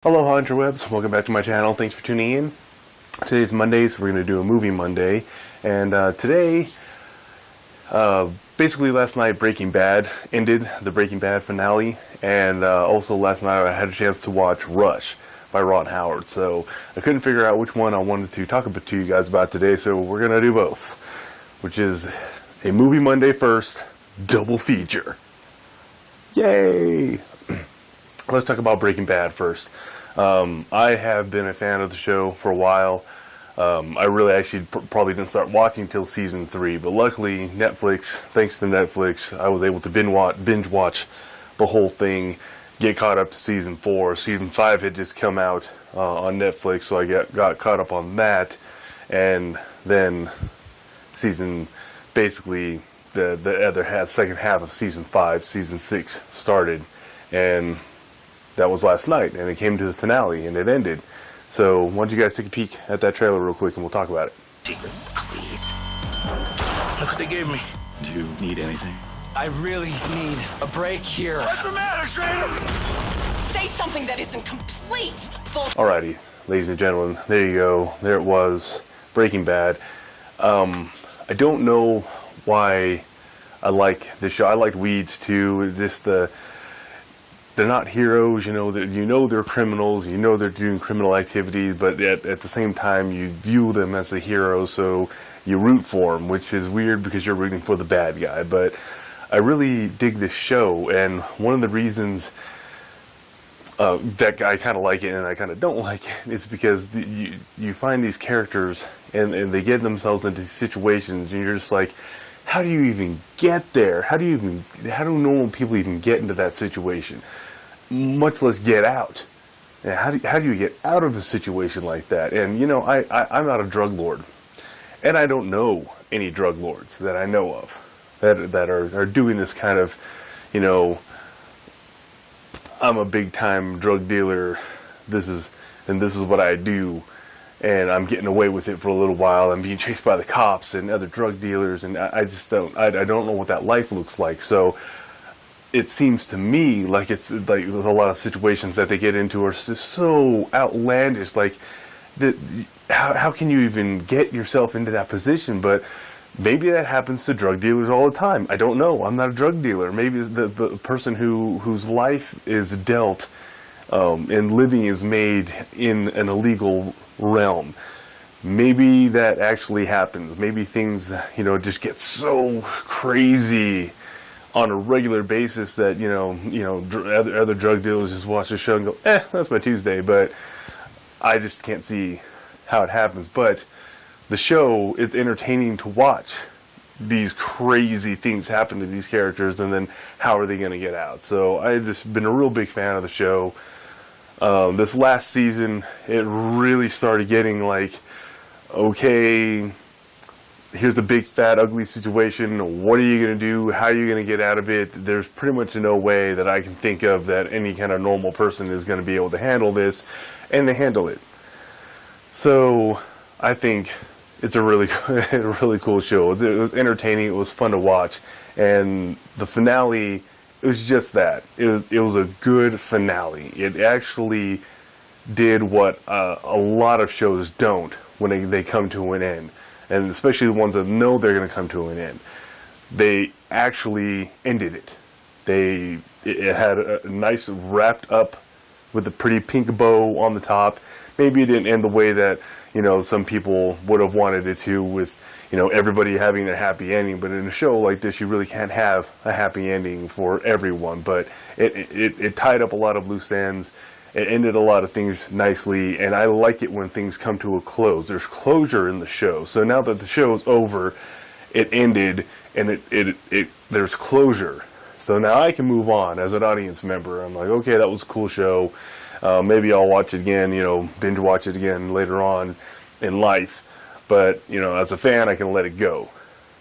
Aloha interwebs, welcome back to my channel. Thanks for tuning in. Today's Monday, so we're going to do a movie Monday. And today, basically last night Breaking Bad ended, the Breaking Bad finale. And also last night I had a chance to watch Rush by Ron Howard. So I couldn't figure out which one I wanted to talk to you guys about today, so we're going to do both. Which is a movie Monday first, double feature. Yay! Let's talk about Breaking Bad first. I have been a fan of the show for a while. I really actually probably didn't start watching until season 3, but luckily Netflix, thanks to Netflix, I was able to binge watch the whole thing, get caught up to season 4. Season 5 had just come out on Netflix, so I got caught up on that, and then basically the other second half of season 5, season 6 started, and that was last night, and it came to the finale, and it ended. So, why don't you guys take a peek at that trailer real quick, and we'll talk about it. Secret, please. Look what they gave me. Do you need anything? I really need a break here. What's the matter, Shredder? Say something that isn't complete bullshit. Alrighty, ladies and gentlemen, there you go. There it was, Breaking Bad. I don't know why I like this show. I like Weeds too. They're not heroes, you know they're criminals, you know they're doing criminal activities, but at the same time you view them as the heroes, so you root for them, which is weird because you're rooting for the bad guy. But I really dig this show, and one of the reasons that I kind of like it and I kind of don't like it is because you find these characters and they get themselves into these situations, and you're just like, how do you even get there? How do normal people even get into that situation? Much less get out. And how do you get out of a situation like that? And I'm not a drug lord, and I don't know any drug lords that I know of that are doing this kind of, I'm a big time drug dealer. This is what I do, and I'm getting away with it for a little while. I'm being chased by the cops and other drug dealers, and I just don't know what that life looks like. So it seems to me like there's a lot of situations that they get into are just so outlandish. Like, how can you even get yourself into that position? But maybe that happens to drug dealers all the time. I don't know. I'm not a drug dealer. Maybe the person whose life is dealt and living is made in an illegal realm, maybe that actually happens. Maybe things just get so crazy on a regular basis that other drug dealers just watch the show and go, that's my Tuesday. But I just can't see how it happens. But the show, it's entertaining to watch these crazy things happen to these characters, and then how are they going to get out. So I've just been a real big fan of the show. This last season, it really started getting like, okay, here's the big fat ugly situation. What are you going to do? How are you going to get out of it? There's pretty much no way that I can think of that any kind of normal person is going to be able to handle this, and they handle it. So I think it's a really cool show. It was entertaining. It was fun to watch, and the finale, it was just that. It was a good finale. It actually did what a lot of shows don't when they come to an end, and especially the ones that know they're going to come to an end. They actually ended it. It had a nice wrapped up with a pretty pink bow on the top. Maybe it didn't end the way that some people would have wanted it to, with everybody having a happy ending. But in a show like this, you really can't have a happy ending for everyone. But it tied up a lot of loose ends. It ended a lot of things nicely, and I like it when things come to a close. There's closure in the show. So now that the show is over, it ended, and there's closure. So now I can move on as an audience member. I'm like, okay, that was a cool show. Maybe I'll watch it again, binge watch it again later on in life. But, as a fan, I can let it go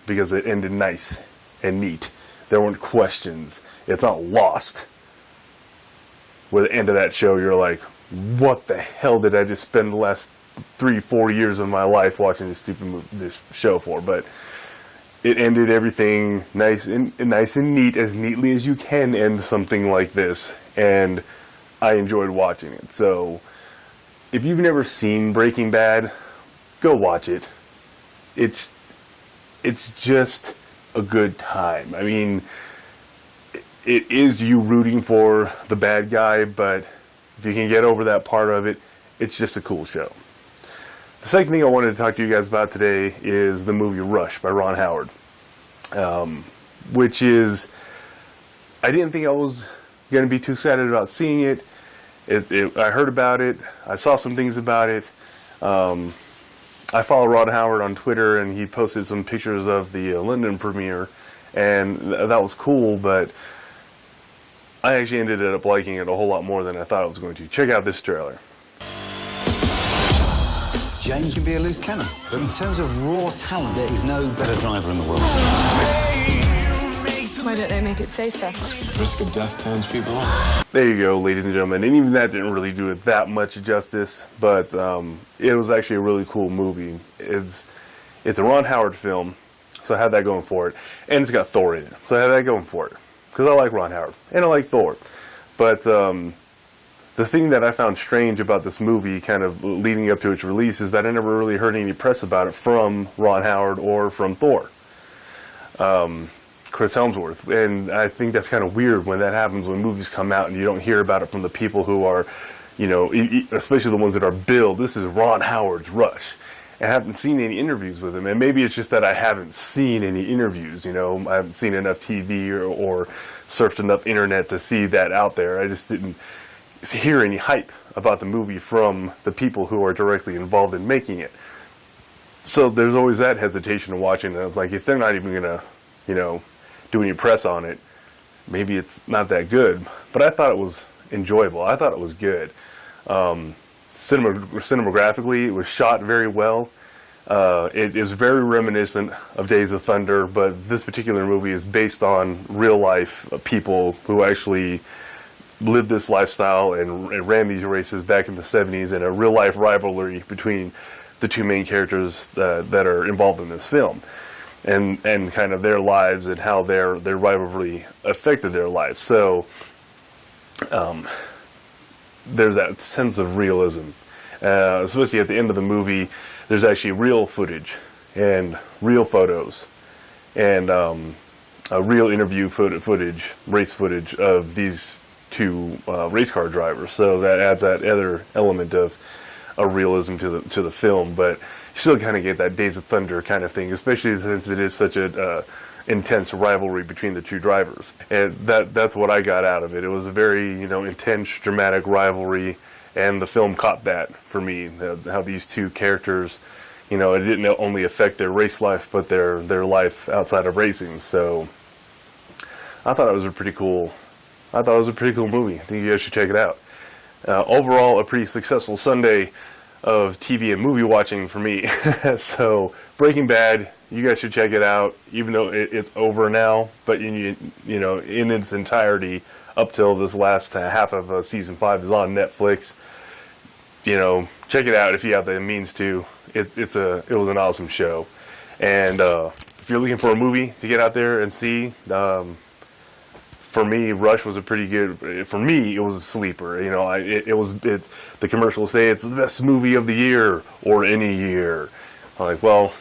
because it ended nice and neat. There weren't questions. It's not lost. With the end of that show, you're like, what the hell did I just spend the last 3-4 years of my life watching this this show for? But it ended everything nice and neat, as neatly as you can end something like this. And I enjoyed watching it. So if you've never seen Breaking Bad, go watch it. It's just a good time. I mean, it is you rooting for the bad guy, but if you can get over that part of it, it's just a cool show. The second thing I wanted to talk to you guys about today is the movie Rush by Ron Howard, which is, I didn't think I was going to be too excited about seeing it. I heard about it. I saw some things about it. I follow Ron Howard on Twitter, and he posted some pictures of the London premiere, and that was cool, but I actually ended up liking it a whole lot more than I thought I was going to. Check out this trailer. James can be a loose cannon, but in terms of raw talent, there is no better driver in the world. Why don't they make it safer? Risk of death turns people on. There you go, ladies and gentlemen. And even that didn't really do it that much justice, but it was actually a really cool movie. It's a Ron Howard film, so I had that going for it. And it's got Thor in it, so I had that going for it. Because I like Ron Howard, and I like Thor. But the thing that I found strange about this movie, kind of leading up to its release, is that I never really heard any press about it from Ron Howard or from Thor. Chris Hemsworth, and I think that's kind of weird when that happens, when movies come out and you don't hear about it from the people who are, you know, especially the ones that are billed. This is Ron Howard's Rush. I haven't seen any interviews with him, and maybe it's just that I haven't seen any interviews, you know. I haven't seen enough TV or surfed enough internet to see that out there. I just didn't hear any hype about the movie from the people who are directly involved in making it. So there's always that hesitation of watching it. It's like, if they're not even gonna, you know, do any press on it, maybe it's not that good. But I thought it was enjoyable. I thought it was good. Cinematographically, it was shot very well. It is very reminiscent of Days of Thunder, but this particular movie is based on real life people who actually lived this lifestyle and ran these races back in the 70s, and a real life rivalry between the two main characters that are involved in this film. And kind of their lives and how their rivalry affected their lives. So there's that sense of realism, especially at the end of the movie. There's actually real footage and real photos and real interview footage, race footage of these two race car drivers. So that adds that other element of a realism to the film, but you still kind of get that Days of Thunder kind of thing, especially since it is such a intense rivalry between the two drivers. And that's what I got out of it. It was a very, you know, intense, dramatic rivalry, and the film caught that for me. How these two characters, you know, it didn't only affect their race life, but their life outside of racing. So I thought it was a pretty cool. I thought it was a pretty cool movie. I think you guys should check it out. Overall, a pretty successful Sunday of TV and movie watching for me. So Breaking Bad, you guys should check it out, even though it's over now, but you know, in its entirety up till this last half of season 5 is on Netflix. You know, check it out if you have the means to. It was an awesome show. And if you're looking for a movie to get out there and see, for me, Rush was a pretty good. For me, it was a sleeper. You know, it's the commercials say it's the best movie of the year or any year. I'm like, well,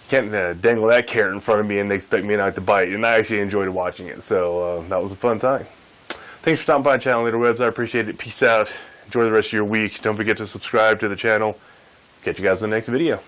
can't dangle that carrot in front of me and expect me not to bite. And I actually enjoyed watching it, so that was a fun time. Thanks for stopping by Channel Leader Webs. I appreciate it. Peace out. Enjoy the rest of your week. Don't forget to subscribe to the channel. Catch you guys in the next video.